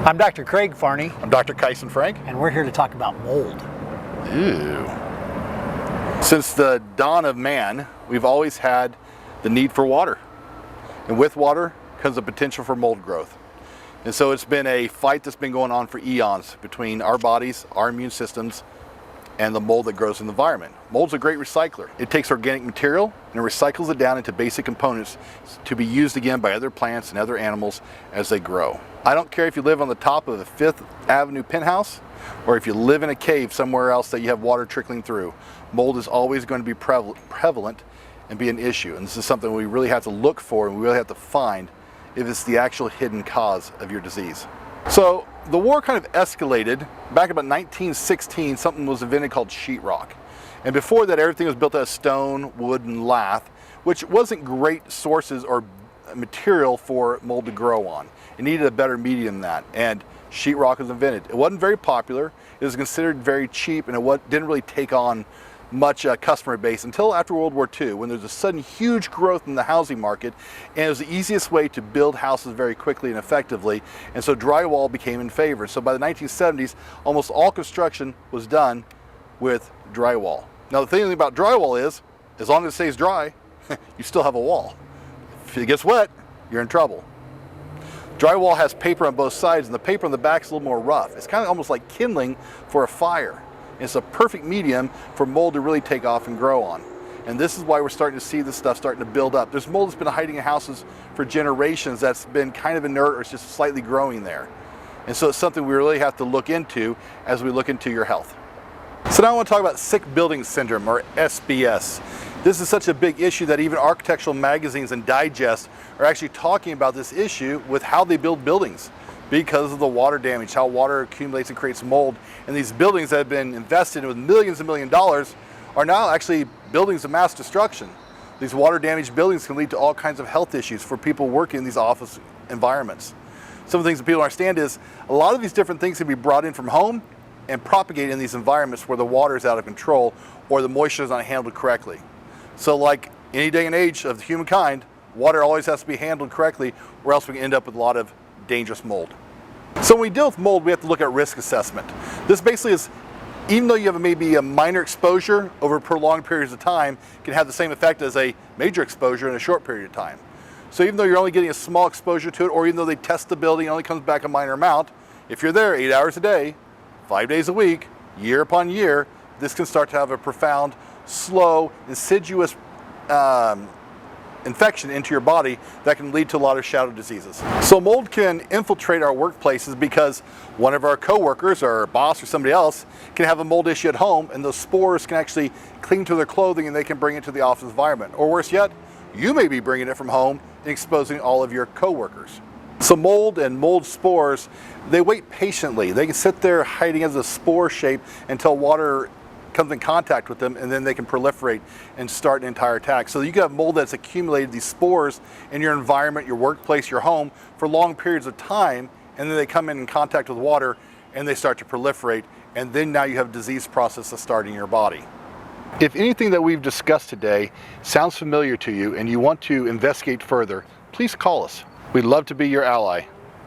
I'm Dr. Craig Farney. I'm Dr. Kyson Frank. And we're here to talk about mold. Ew. Since the dawn of man, we've always had the need for water. And with water comes the potential for mold growth. And so it's been a fight that's been going on for eons between our bodies, our immune systems, and the mold that grows in the environment. Mold's a great recycler. It takes organic material and it recycles it down into basic components to be used again by other plants and other animals as they grow. I don't care if you live on the top of the 5th Avenue penthouse or if you live in a cave somewhere else that you have water trickling through. Mold is always going to be prevalent and be an issue. And this is something we really have to look for and we really have to find if it's the actual hidden cause of your disease. So the war kind of escalated. Back about 1916, something was invented called sheetrock. And before that, everything was built out of stone, wood, and lath, which wasn't great sources or material for mold to grow on. It needed a better medium than that, and sheetrock was invented. It wasn't very popular, it was considered very cheap, and it didn't really take on much customer base until after World War II, when there's a sudden huge growth in the housing market, and it was the easiest way to build houses very quickly and effectively, and so drywall became in favor. So by the 1970s, almost all construction was done with drywall. Now the thing about drywall is, as long as it stays dry, you still have a wall. If it gets wet, you're in trouble. Drywall has paper on both sides, and the paper on the back is a little more rough. It's kind of almost like kindling for a fire. It's a perfect medium for mold to really take off and grow on. And this is why we're starting to see this stuff starting to build up. There's mold that's been hiding in houses for generations that's been kind of inert or it's just slightly growing there. And so it's something we really have to look into as we look into your health. So now I want to talk about sick building syndrome, or SBS. This is such a big issue that even architectural magazines and digests are actually talking about this issue with how they build buildings, because of the water damage, how water accumulates and creates mold. And these buildings that have been invested in with millions and millions of dollars are now actually buildings of mass destruction. These water damaged buildings can lead to all kinds of health issues for people working in these office environments. Some of the things that people understand is a lot of these different things can be brought in from home and propagated in these environments where the water is out of control or the moisture is not handled correctly. So like any day and age of humankind, water always has to be handled correctly, or else we can end up with a lot of dangerous mold. So when we deal with mold, we have to look at risk assessment. This basically is, even though you have maybe a minor exposure over prolonged periods of time, can have the same effect as a major exposure in a short period of time. So even though you're only getting a small exposure to it, or even though they test the building, it only comes back a minor amount, if you're there 8 hours a day, 5 days a week, year upon year, this can start to have a profound, slow, insidious infection into your body that can lead to a lot of shadow diseases. So mold can infiltrate our workplaces because one of our coworkers or our boss or somebody else can have a mold issue at home, and those spores can actually cling to their clothing and they can bring it to the office environment. Or worse yet, you may be bringing it from home and exposing all of your coworkers. So mold and mold spores, they wait patiently. They can sit there hiding as a spore shape until water comes in contact with them, and then they can proliferate and start an entire attack. So you can have mold that's accumulated these spores in your environment, your workplace, your home for long periods of time, and then they come in contact with water and they start to proliferate, and then now you have a disease process that's starting in your body. If anything that we've discussed today sounds familiar to you and you want to investigate further, please call us. We'd love to be your ally.